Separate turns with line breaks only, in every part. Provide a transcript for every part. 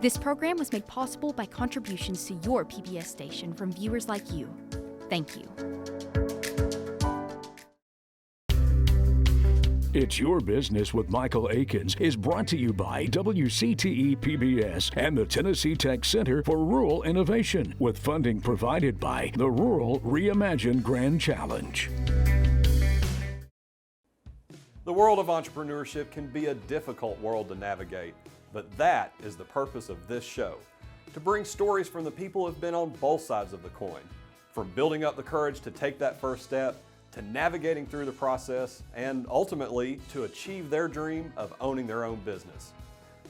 This program was made possible by contributions to your PBS station from viewers like you. Thank you.
It's Your Business with Michael Aikens is brought to you by WCTE PBS and the Tennessee Tech Center for Rural Innovation, with funding provided by the Rural Reimagined Grand Challenge.
The world of entrepreneurship can be a difficult world to navigate, but that is the purpose of this show, to bring stories from the people who have been on both sides of the coin, from building up the courage to take that first step, to navigating through the process, and ultimately to achieve their dream of owning their own business.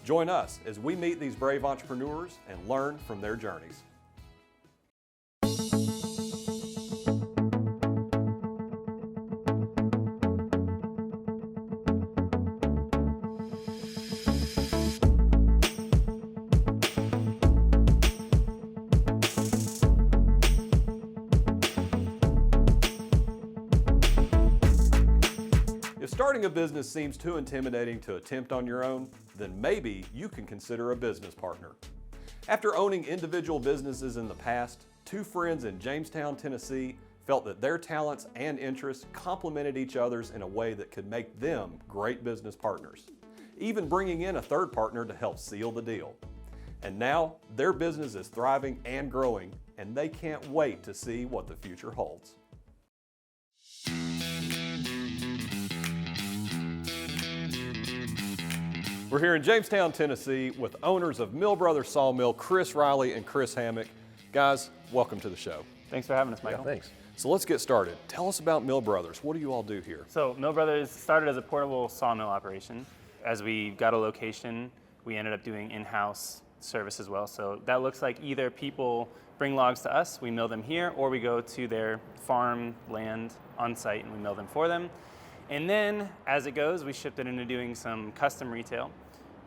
Join us as we meet these brave entrepreneurs and learn from their journeys. If starting a business seems too intimidating to attempt on your own, then maybe you can consider a business partner. After owning individual businesses in the past, two friends in Jamestown, Tennessee felt that their talents and interests complemented each other's in a way that could make them great business partners, even bringing in a third partner to help seal the deal. And now their business is thriving and growing, and they can't wait to see what the future holds. We're here in Jamestown, Tennessee with owners of Mill Brothers Sawmill, Chris Riley and Chris Hammock. Guys, welcome to the show.
Thanks for having us, Michael.
Yeah, thanks. So let's get started. Tell us about Mill Brothers. What do you all do here?
So Mill Brothers started as a portable sawmill operation. As we got a location, we ended up doing in-house service as well. So that looks like either people bring logs to us, we mill them here, or we go to their farm land on site and we mill them for them. And then as it goes, we shift it into doing some custom retail.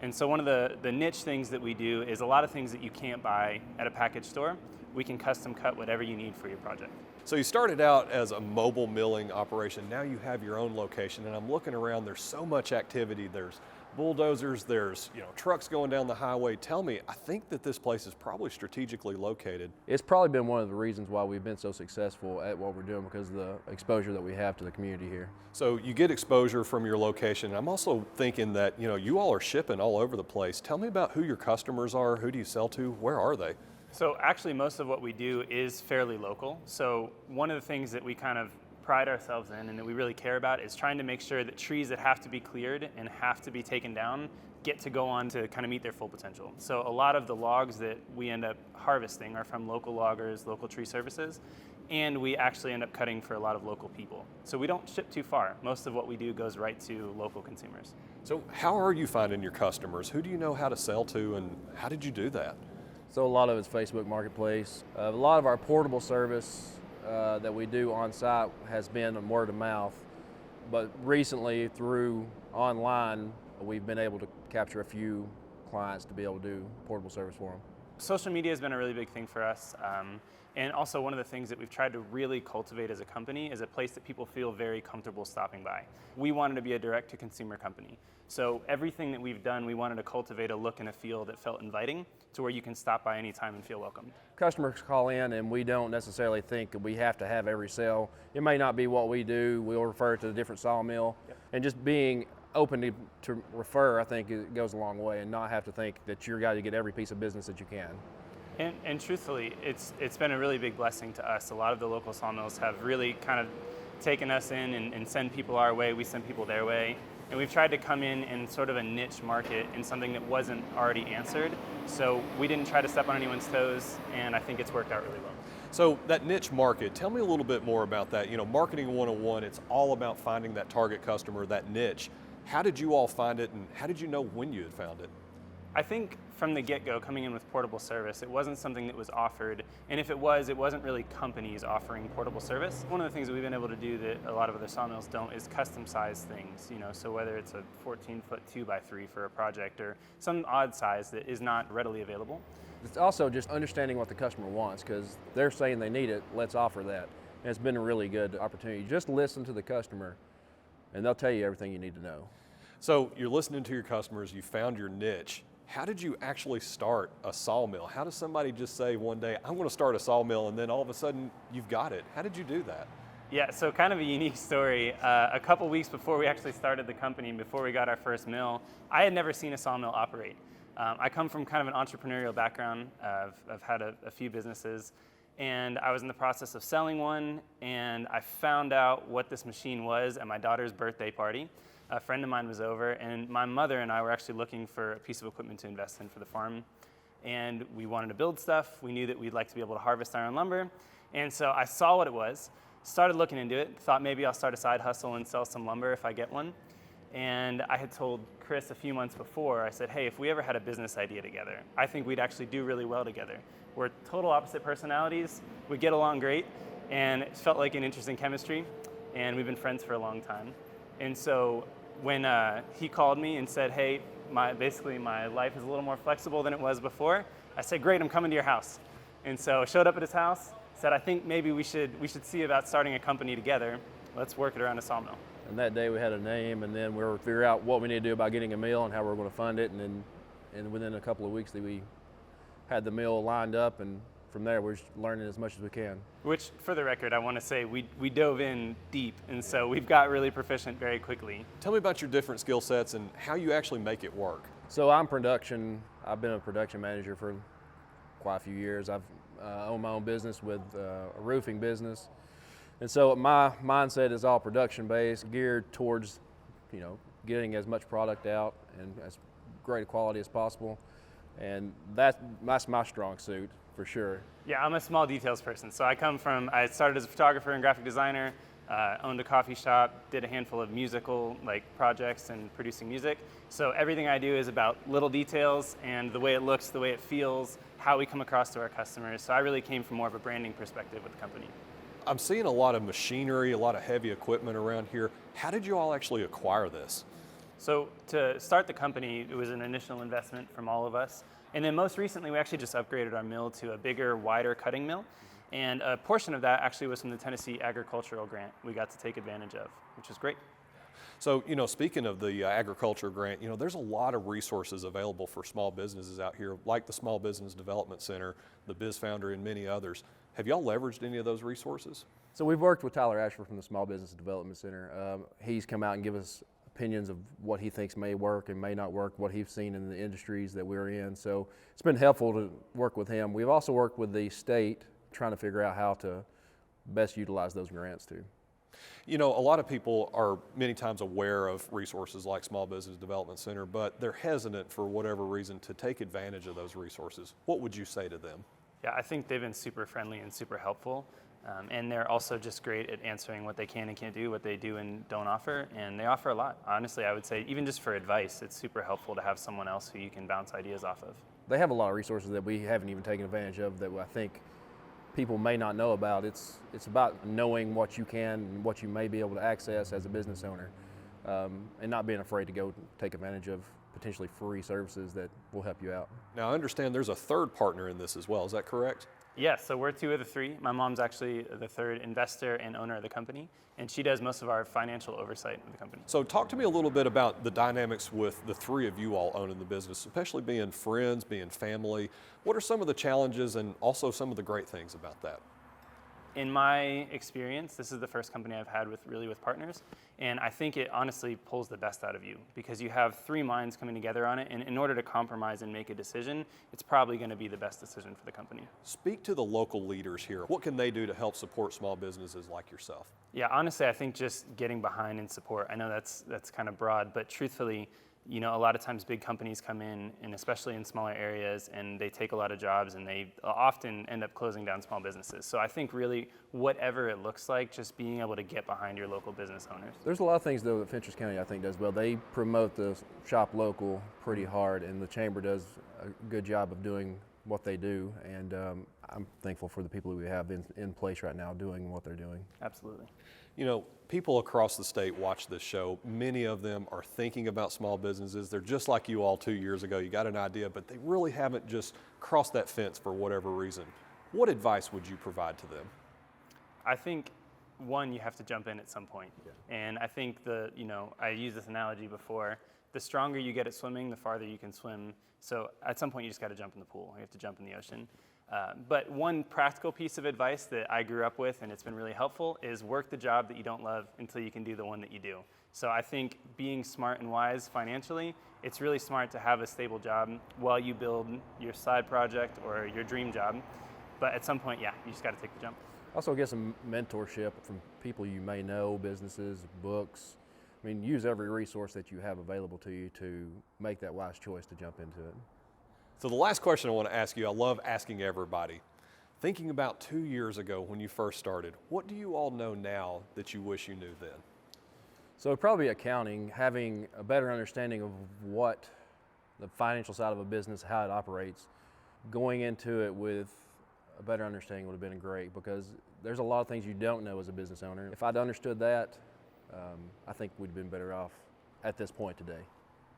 And so one of the niche things that we do is a lot of things that you can't buy at a package store. We can custom cut whatever you need for your project.
So you started out as a mobile milling operation. Now you have your own location, and I'm looking around, there's so much activity. There's bulldozers, there's trucks going down the highway. Tell me, I think that this place is probably strategically located.
It's probably been one of the reasons why we've been so successful at what we're doing, because of the exposure that we have to the community here.
So you get exposure from your location. I'm also thinking that you all are shipping all over the place. Tell me about who your customers are. Who do you sell to? Where are they?
So actually most of what we do is fairly local. So one of the things that we kind of pride ourselves in and that we really care about is trying to make sure that trees that have to be cleared and have to be taken down get to go on to kind of meet their full potential. So a lot of the logs that we end up harvesting are from local loggers, local tree services, and we actually end up cutting for a lot of local people. So we don't ship too far. Most of what we do goes right to local consumers.
So how are you finding your customers? Who do you know how to sell to, and how did you do that?
So a lot of it's Facebook Marketplace. A lot of our portable service that we do on site has been on word of mouth, but recently through online we've been able to capture a few clients to be able to do portable service for them.
Social media has been a really big thing for us, and also one of the things that we've tried to really cultivate as a company is a place that people feel very comfortable stopping by. We wanted to be a direct-to-consumer company, so everything that we've done, we wanted to cultivate a look and a feel that felt inviting to where you can stop by anytime and feel welcome.
Customers call in and we don't necessarily think that we have to have every sale. It may not be what we do. We'll refer to a different sawmill. Yep. And just being open to refer, I think it goes a long way, and not have to think that you're got to get every piece of business that you can.
And truthfully, it's been a really big blessing to us. A lot of the local sawmills have really kind of taken us in and send people our way, we send people their way. And we've tried to come in sort of a niche market in something that wasn't already answered. So we didn't try to step on anyone's toes, and I think it's worked out really well.
So that niche market, tell me a little bit more about that. Marketing 101, it's all about finding that target customer, that niche. How did you all find it, and how did you know when you had found it?
I think from the get-go, coming in with portable service, it wasn't something that was offered, and if it wasn't really companies offering portable service. One of the things that we've been able to do that a lot of other sawmills don't is custom size things, so whether it's a 14-foot 2x3 for a project or some odd size that is not readily available.
It's also just understanding what the customer wants, because they're saying they need it, let's offer that. And it's been a really good opportunity. Just listen to the customer, and they'll tell you everything you need to know.
So you're listening to your customers, you found your niche. How did you actually start a sawmill? How does somebody just say one day, I'm going to start a sawmill, and then all of a sudden you've got it? How did you do that?
Yeah, so kind of a unique story. A couple weeks before we actually started the company, before we got our first mill, I had never seen a sawmill operate. I come from kind of an entrepreneurial background. I've had a few businesses, and I was in the process of selling one, and I found out what this machine was at my daughter's birthday party. A friend of mine was over, and my mother and I were actually looking for a piece of equipment to invest in for the farm. And we wanted to build stuff. We knew that we'd like to be able to harvest our own lumber. And so I saw what it was, started looking into it, thought maybe I'll start a side hustle and sell some lumber if I get one. And I had told Chris a few months before, I said, hey, if we ever had a business idea together, I think we'd actually do really well together. We're total opposite personalities, we get along great, and it felt like an interesting chemistry, and we've been friends for a long time. And so when he called me and said, hey, basically my life is a little more flexible than it was before, I said, great, I'm coming to your house. And so I showed up at his house, said, I think maybe we should see about starting a company together. Let's work it around a sawmill.
And that day we had a name, and then we were figuring out what we need to do about getting a mill and how we were going to fund it. And within a couple of weeks we had the mill lined up, and from there we're just learning as much as we can.
Which, for the record, I want to say we dove in deep, and so we've got really proficient very quickly.
Tell me about your different skill sets and how you actually make it work.
So I'm production. I've been a production manager for quite a few years. I've owned my own business with a roofing business. And so my mindset is all production based, geared towards, getting as much product out and as great a quality as possible. And that's my strong suit for sure.
Yeah, I'm a small details person. So I started as a photographer and graphic designer, owned a coffee shop, did a handful of musical projects and producing music. So everything I do is about little details and the way it looks, the way it feels, how we come across to our customers. So I really came from more of a branding perspective with the company.
I'm seeing a lot of machinery, a lot of heavy equipment around here. How did you all actually acquire this?
So to start the company, it was an initial investment from all of us. And then most recently, we actually just upgraded our mill to a bigger, wider cutting mill. And a portion of that actually was from the Tennessee Agricultural Grant we got to take advantage of, which is great.
So, speaking of the agriculture grant, there's a lot of resources available for small businesses out here, like the Small Business Development Center, the Biz Founder, and many others. Have y'all leveraged any of those resources?
So we've worked with Tyler Ashford from the Small Business Development Center. He's come out and give us opinions of what he thinks may work and may not work, what he's seen in the industries that we're in. So it's been helpful to work with him. We've also worked with the state trying to figure out how to best utilize those grants too.
A lot of people are many times aware of resources like Small Business Development Center, but they're hesitant for whatever reason to take advantage of those resources. What would you say to them?
Yeah, I think they've been super friendly and super helpful. And they're also just great at answering what they can and can't do, what they do and don't offer. And they offer a lot. Honestly, I would say even just for advice, it's super helpful to have someone else who you can bounce ideas off of.
They have a lot of resources that we haven't even taken advantage of that I think people may not know about. It's about knowing what you can and what you may be able to access as a business owner, and not being afraid to go take advantage of potentially free services that will help you out.
Now, I understand there's a third partner in this as well. Is that correct?
Yes, so we're two of the three. My mom's actually the third investor and owner of the company, and she does most of our financial oversight of the company.
So talk to me a little bit about the dynamics with the three of you all owning the business, especially being friends, being family. What are some of the challenges and also some of the great things about that?
In my experience, this is the first company I've had with partners, and I think it honestly pulls the best out of you because you have three minds coming together on it, and in order to compromise and make a decision, it's probably going to be the best decision for the company.
Speak to the local leaders here. What can they do to help support small businesses like yourself?
Yeah, honestly, I think just getting behind and support. I know that's kind of broad, but truthfully, a lot of times big companies come in, and especially in smaller areas, and they take a lot of jobs, and they often end up closing down small businesses. So I think really, whatever it looks like, just being able to get behind your local business owners.
There's a lot of things though that Fentress County I think does well. They promote the shop local pretty hard, and the chamber does a good job of doing what they do, and I'm thankful for the people we have in place right now doing what they're doing.
Absolutely.
People across the state watch this show. Many of them are thinking about small businesses. They're just like you all 2 years ago. You got an idea, but they really haven't just crossed that fence for whatever reason. What advice would you provide to them?
I think, one, you have to jump in at some point. Yeah. And I think I used this analogy before. the stronger you get at swimming, the farther you can swim. So at some point, you just got to jump in the pool. You have to jump in the ocean. But one practical piece of advice that I grew up with, and it's been really helpful, is work the job that you don't love until you can do the one that you do. So I think being smart and wise financially, it's really smart to have a stable job while you build your side project or your dream job. But at some point, yeah, you just got to take the jump.
Also get some mentorship from people you may know, businesses, books. I mean, use every resource that you have available to you to make that wise choice to jump into it.
So the last question I want to ask you, I love asking everybody. Thinking about 2 years ago when you first started, what do you all know now that you wish you knew then?
So probably accounting, having a better understanding of what the financial side of a business, how it operates, going into it with a better understanding would have been great, because there's a lot of things you don't know as a business owner. If I'd understood that, I think we'd have been better off at this point today.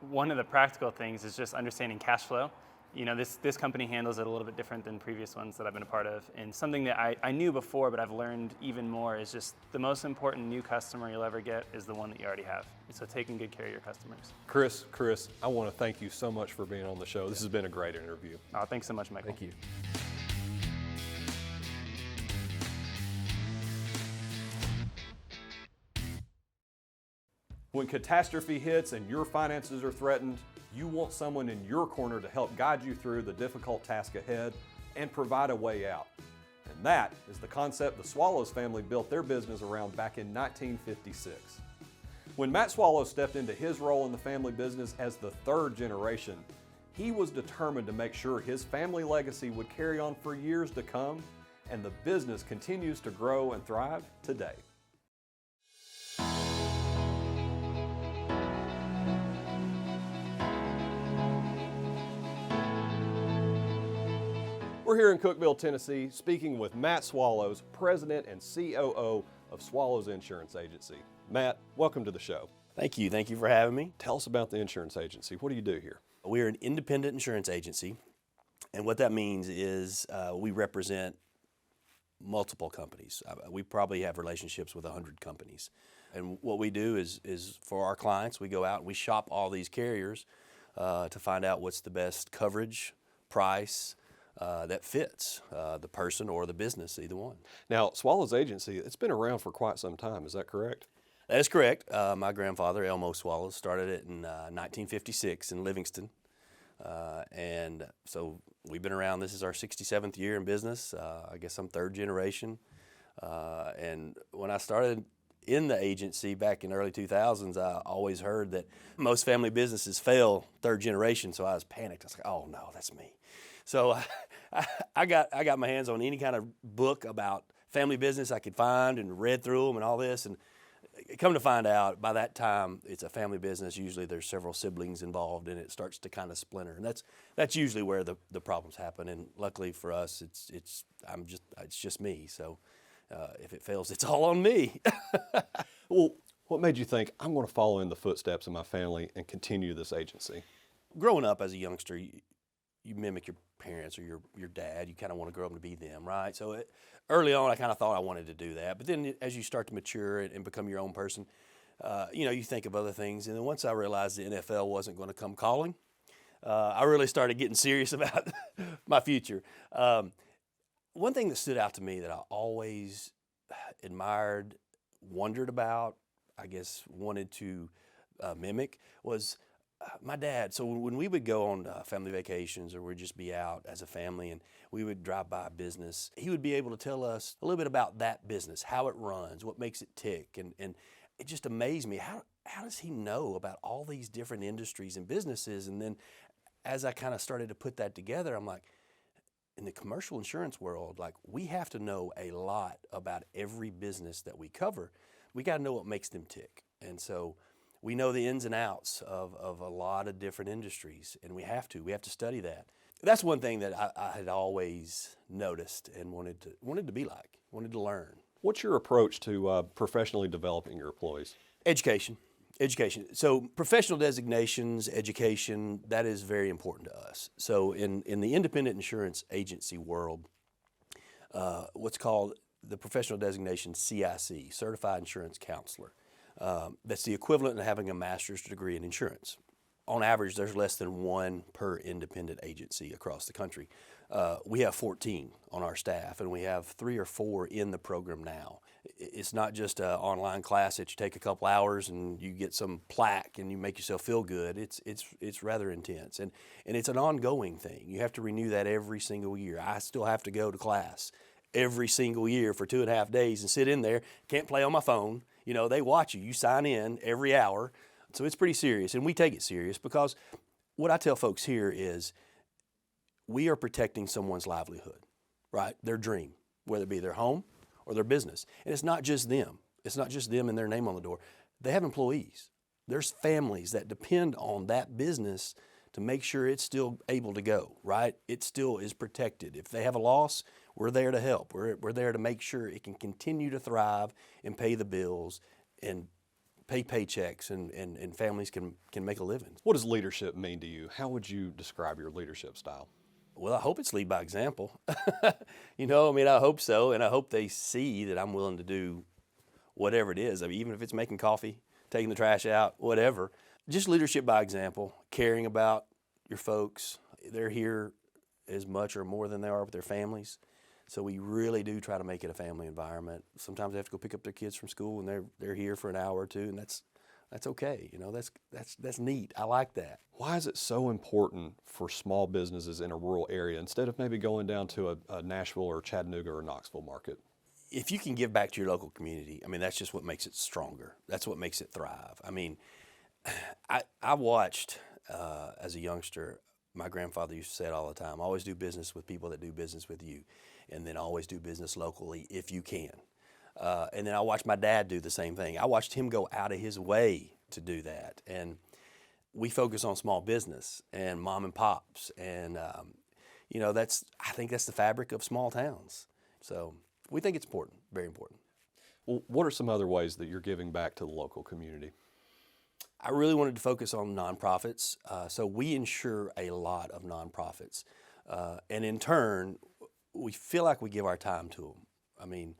One of the practical things is just understanding cash flow. You know, this company handles it a little bit different than previous ones that I've been a part of. And something that I knew before, but I've learned even more, is just the most important new customer you'll ever get is the one that you already have. And so taking good care of your customers.
Chris, I want to thank you so much for being on the show. This has been a great interview.
Oh, thanks so much, Michael.
Thank you.
When catastrophe hits and your finances are threatened, you want someone in your corner to help guide you through the difficult task ahead and provide a way out. And that is the concept the Swallows family built their business around back in 1956. When Matt Swallow stepped into his role in the family business as the third generation, he was determined to make sure his family legacy would carry on for years to come, and the business continues to grow and thrive today. We're here in Cookeville, Tennessee, speaking with Matt Swallows, President and COO of Swallows Insurance Agency. Matt, welcome to the show.
Thank you. Thank you for having me.
Tell us about the insurance agency. What do you do here?
We're an independent insurance agency, and what that means is we represent multiple companies. We probably have relationships with 100 companies. And what we do is for our clients, we go out and we shop all these carriers to find out what's the best coverage, price, that fits the person or the business, either one.
Now, Swallows Agency, it's been around for quite some time, is that correct?
That is correct. My grandfather, Elmo Swallows, started it in 1956 in Livingston. And so we've been around. This is our 67th year in business. I guess I'm third generation. And when I started in the agency back in the early 2000s, I always heard that most family businesses fail third generation, so I was panicked. I was like, oh no, that's me. So I got my hands on any kind of book about family business I could find and read through them and all this. And come to find out, by that time, it's a family business. Usually there's several siblings involved, and it starts to kind of splinter. And that's usually where the problems happen. And luckily for us, it's just me. So if it fails, it's all on me.
Well, what made you think, I'm going to follow in the footsteps of my family and continue this agency?
Growing up as a youngster, you mimic your parents or your dad. You kind of want to grow up to be them, right? So early on, I kind of thought I wanted to do that. But then as you start to mature and become your own person, you think of other things. And then once I realized the NFL wasn't going to come calling, I really started getting serious about my future. One thing that stood out to me that I always admired, wondered about, I guess wanted to mimic was my dad. So when we would go on family vacations, or we'd just be out as a family and we would drive by a business, he would be able to tell us a little bit about that business, how it runs, what makes it tick. And it just amazed me. How does he know about all these different industries and businesses? And then as I kind of started to put that together, I'm like, in the commercial insurance world, like, we have to know a lot about every business that we cover. We got to know what makes them tick. And so we know the ins and outs of a lot of different industries, and we have to study that. That's one thing that I had always noticed and wanted to be like, wanted to learn.
What's your approach to professionally developing your employees?
Education. So professional designations, education, that is very important to us. So in the independent insurance agency world, what's called the professional designation CIC, Certified Insurance Counselor. That's the equivalent of having a master's degree in insurance. on average, there's less than one per independent agency across the country. We have 14 on our staff, and we have 3 or 4 in the program now. It's not just an online class that you take a couple hours and you get some plaque and you make yourself feel good. It's rather intense, and it's an ongoing thing. You have to renew that every single year. I still have to go to class every single year for 2.5 days and sit in there. Can't play on my phone. You know, they watch you. You sign in every hour. So it's pretty serious, and we take it serious because what I tell folks here is we are protecting someone's livelihood, right? Their dream, whether it be their home or their business. And it's not just them. It's not just them and their name on the door. They have employees. There's families that depend on that business to make sure it's still able to go, right? It still is protected. If they have a loss, we're there to help. We're there to make sure it can continue to thrive and pay the bills and pay paychecks and families can make a living.
What does leadership mean to you? How would you describe your leadership style?
Well, I hope it's lead by example. You know, I mean, I hope so, and I hope they see that I'm willing to do whatever it is. I mean, even if it's making coffee, taking the trash out, whatever. Just leadership by example, caring about your folks. They're here as much or more than they are with their families. So we really do try to make it a family environment. Sometimes they have to go pick up their kids from school, and they're here for an hour or two, and that's okay. You know, that's neat. I like that.
Why is it so important for small businesses in a rural area instead of maybe going down to a Nashville or Chattanooga or Knoxville market?
If you can give back to your local community, I mean, that's just what makes it stronger. That's what makes it thrive. I mean, I watched as a youngster, my grandfather used to say it all the time, always do business with people that do business with you, and then always do business locally if you can. And then I watched my dad do the same thing. I watched him go out of his way to do that. And we focus on small business and mom and pops. And, you know, I think that's the fabric of small towns. So we think it's important, very important.
Well, what are some other ways that you're giving back to the local community?
I really wanted to focus on nonprofits. So we insure a lot of nonprofits. And in turn, we feel like we give our time to them. I mean,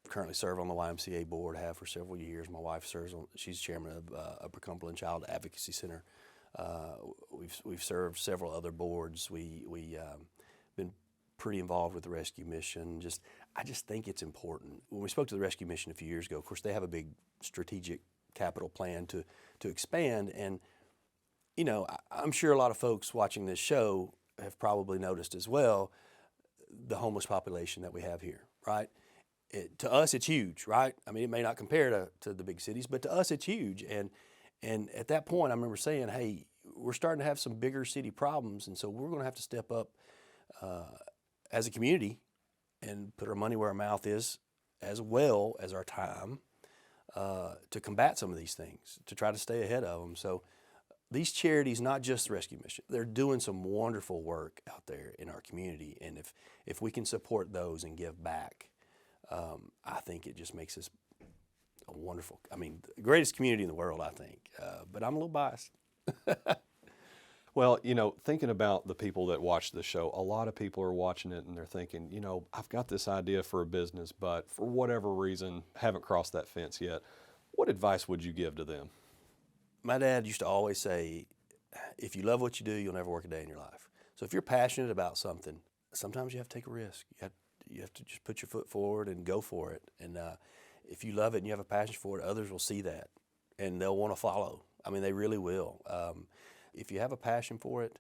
currently serve on the YMCA board, have for several years. My wife serves she's chairman of Upper Cumberland Child Advocacy Center. We've served several other boards. We been pretty involved with the rescue mission. I just think it's important. When we spoke to the rescue mission a few years ago, of course, they have a big strategic capital plan to expand. And, you know, I'm sure a lot of folks watching this show have probably noticed as well the homeless population that we have here, right? To us, it's huge, right? I mean, it may not compare to the big cities, but to us, it's huge. And at that point, I remember saying, hey, we're starting to have some bigger city problems, and so we're going to have to step up as a community and put our money where our mouth is, as well as our time, to combat some of these things, to try to stay ahead of them. So these charities, not just the Rescue Mission, they're doing some wonderful work out there in our community. And if we can support those and give back, I think it just makes us a wonderful, I mean, the greatest community in the world, I think. But I'm a little biased.
Well, you know, thinking about the people that watch the show, a lot of people are watching it and they're thinking, you know, I've got this idea for a business, but for whatever reason, haven't crossed that fence yet. What advice would you give to them?
My dad used to always say, if you love what you do, you'll never work a day in your life. So if you're passionate about something, sometimes you have to take a risk. You have to just put your foot forward and go for it. And if you love it and you have a passion for it, others will see that and they'll want to follow. I mean, they really will. If you have a passion for it,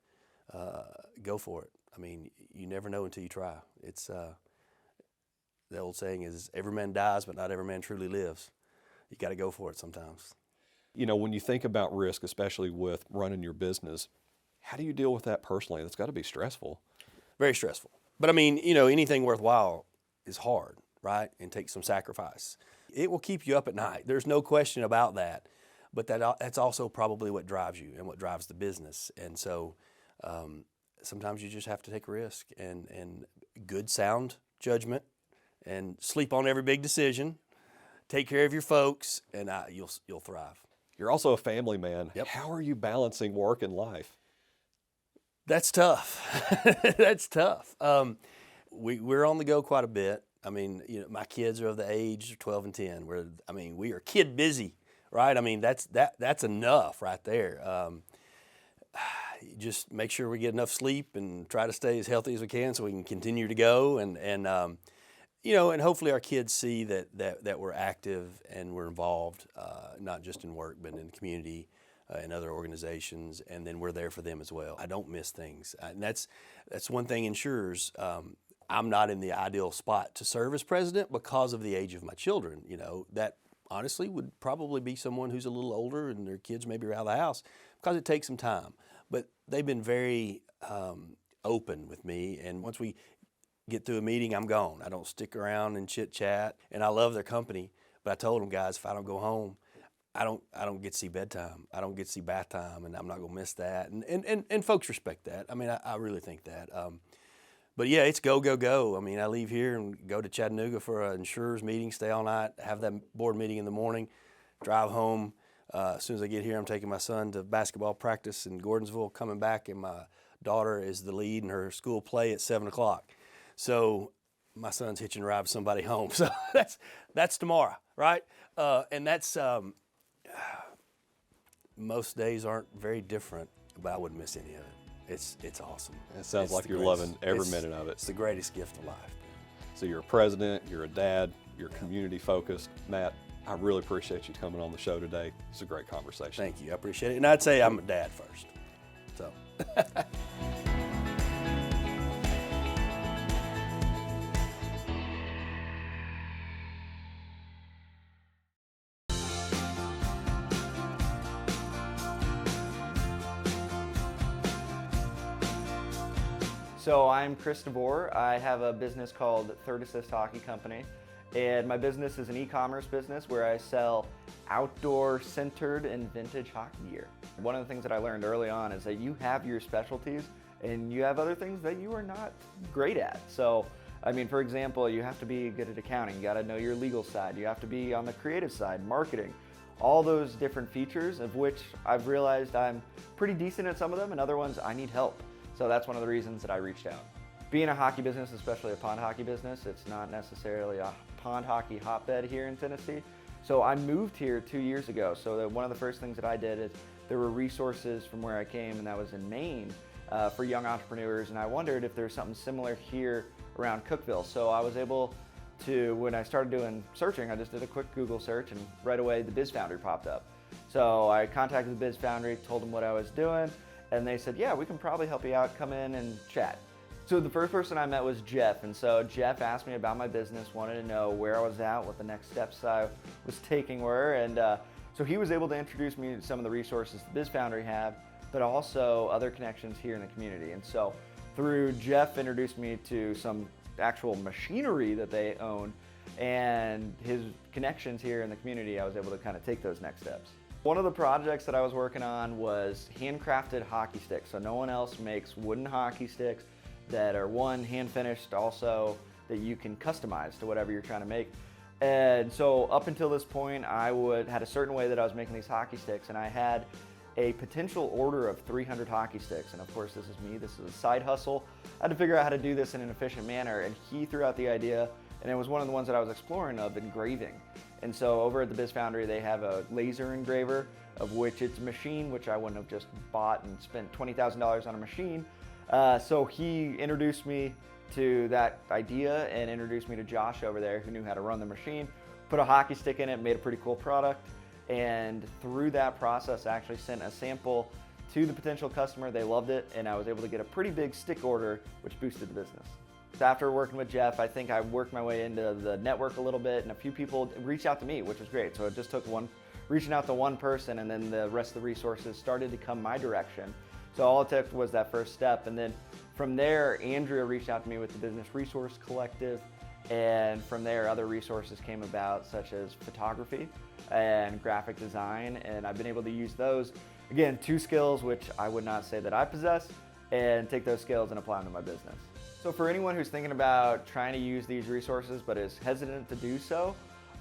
go for it. I mean, you never know until you try. It's the old saying is, every man dies, but not every man truly lives. You got to go for it sometimes.
You know, when you think about risk, especially with running your business, how do you deal with that personally? That's got to be stressful.
Very stressful. But I mean, you know, anything worthwhile is hard, right? And takes some sacrifice. It will keep you up at night. There's no question about that. But that's also probably what drives you and what drives the business. And so sometimes you just have to take a risk and good sound judgment and sleep on every big decision, take care of your folks, and you'll thrive.
You're also a family man.
Yep.
How are you balancing work and life?
That's tough. That's tough. We're on the go quite a bit. I mean, you know, my kids are of the age of 12 and 10. We are kid busy. right? I mean, that's enough right there. Just make sure we get enough sleep and try to stay as healthy as we can so we can continue to go. And you know, and hopefully our kids see that we're active and we're involved, not just in work, but in the community and other organizations, and then we're there for them as well. I don't miss things. And that's one thing ensures I'm not in the ideal spot to serve as president because of the age of my children. You know, that honestly would probably be someone who's a little older and their kids maybe are out of the house, because it takes some time. But they've been very open with me, and once we get through a meeting, I'm gone. I don't stick around and chit chat, and I love their company. But I told them, guys, if I don't go home, I don't get to see bedtime. I don't get to see bath time, and I'm not gonna miss that. And folks respect that. I mean, I really think that. But yeah, it's go, go, go. I mean, I leave here and go to Chattanooga for an insurers meeting, stay all night, have that board meeting in the morning, drive home. As soon as I get here, I'm taking my son to basketball practice in Gordonsville, coming back, and my daughter is the lead in her school play at 7 o'clock. So my son's hitching a ride with somebody home. So that's tomorrow, right? And that's, most days aren't very different, but I wouldn't miss any of it. It's awesome.
It sounds like you're loving every minute of it.
It's the greatest gift of life.
So you're a president, you're a dad, you're community focused. Matt, I really appreciate you coming on the show today. It's a great conversation.
Thank you, I appreciate it. And I'd say I'm a dad first, so.
So I'm Chris DeVore. I have a business called Third Assist Hockey Company, and my business is an e-commerce business where I sell outdoor-centered and vintage hockey gear. One of the things that I learned early on is that you have your specialties and you have other things that you are not great at. So, I mean, for example, you have to be good at accounting, you gotta know your legal side, you have to be on the creative side, marketing, all those different features of which I've realized I'm pretty decent at some of them, and other ones I need help. So that's one of the reasons that I reached out. Being a hockey business, especially a pond hockey business, it's not necessarily a pond hockey hotbed here in Tennessee. So I moved here 2 years ago. So one of the first things that I did is there were resources from where I came, and that was in Maine, for young entrepreneurs. And I wondered if there's something similar here around Cookeville. So I was able to, when I started doing searching, I just did a quick Google search, and right away the Biz Foundry popped up. So I contacted the Biz Foundry, told them what I was doing, and they said, yeah, we can probably help you out, come in and chat. So the first person I met was Jeff, and so Jeff asked me about my business, wanted to know where I was at, what the next steps I was taking were, and so he was able to introduce me to some of the resources the Biz Foundry have, but also other connections here in the community. And so through Jeff introduced me to some actual machinery that they own, and his connections here in the community, I was able to kind of take those next steps. One of the projects that I was working on was handcrafted hockey sticks. So no one else makes wooden hockey sticks that are hand finished, also that you can customize to whatever you're trying to make. And so up until this point, I had a certain way that I was making these hockey sticks, and I had a potential order of 300 hockey sticks. And of course, this is me, this is a side hustle. I had to figure out how to do this in an efficient manner, and he threw out the idea, and it was one of the ones that I was exploring, of engraving. And so over at the Biz Foundry, they have a laser engraver, of which it's a machine, which I wouldn't have just bought and spent $20,000 on a machine. So he introduced me to that idea and introduced me to Josh over there, who knew how to run the machine, put a hockey stick in it, made a pretty cool product. And through that process, I actually sent a sample to the potential customer. They loved it, and I was able to get a pretty big stick order, which boosted the business. After working with Jeff, I think I worked my way into the network a little bit, and a few people reached out to me, which was great. So it just took reaching out to one person, and then the rest of the resources started to come my direction. So all it took was that first step. And then from there, Andrea reached out to me with the Business Resource Collective. And from there, other resources came about, such as photography and graphic design. And I've been able to use those, again, 2 skills which I would not say that I possess, and take those skills and apply them to my business. So for anyone who's thinking about trying to use these resources but is hesitant to do so,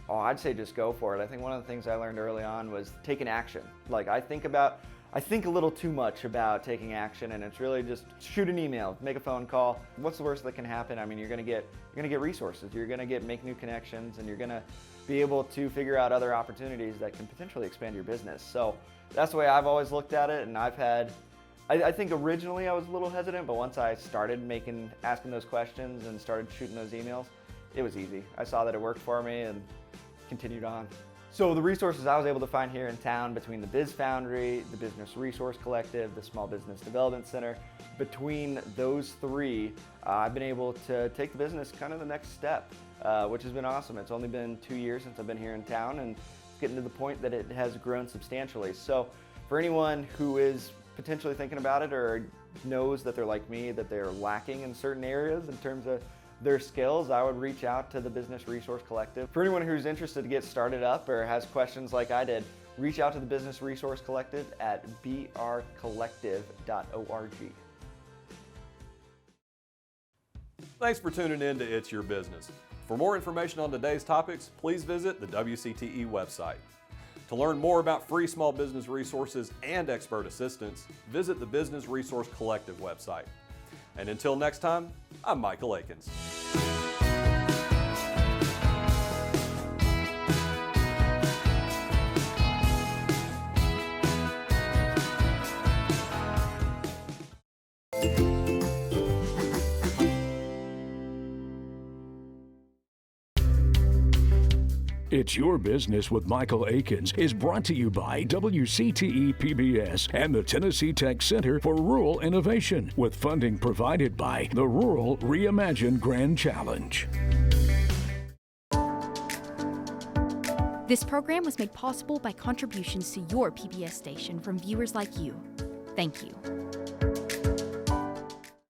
I'd say just go for it. I think one of the things I learned early on was taking action. Like, I think about I think a little too much about taking action, and it's really just shoot an email, make a phone call. What's the worst that can happen? I mean, you're gonna get resources, you're gonna make new connections, and you're gonna be able to figure out other opportunities that can potentially expand your business. So that's the way I've always looked at it, and I think originally I was a little hesitant, but once I started asking those questions and started shooting those emails, it was easy. I saw that it worked for me and continued on. So the resources I was able to find here in town, between the Biz Foundry, the Business Resource Collective, the Small Business Development Center, between those three, I've been able to take the business kind of the next step, which has been awesome. It's only been 2 years since I've been here in town, and it's getting to the point that it has grown substantially. So for anyone who is potentially thinking about it or knows that they're like me, that they're lacking in certain areas in terms of their skills, I would reach out to the Business Resource Collective. For anyone who's interested to get started up or has questions like I did, reach out to the Business Resource Collective at brcollective.org.
Thanks for tuning in to It's Your Business. For more information on today's topics, please visit the WCTE website. To learn more about free small business resources and expert assistance, visit the Business Resource Collective website. And until next time, I'm Michael Aikens.
It's Your Business with Michael Aikens is brought to you by WCTE PBS and the Tennessee Tech Center for Rural Innovation, with funding provided by the Rural Reimagine Grand Challenge.
This program was made possible by contributions to your PBS station from viewers like you. Thank you.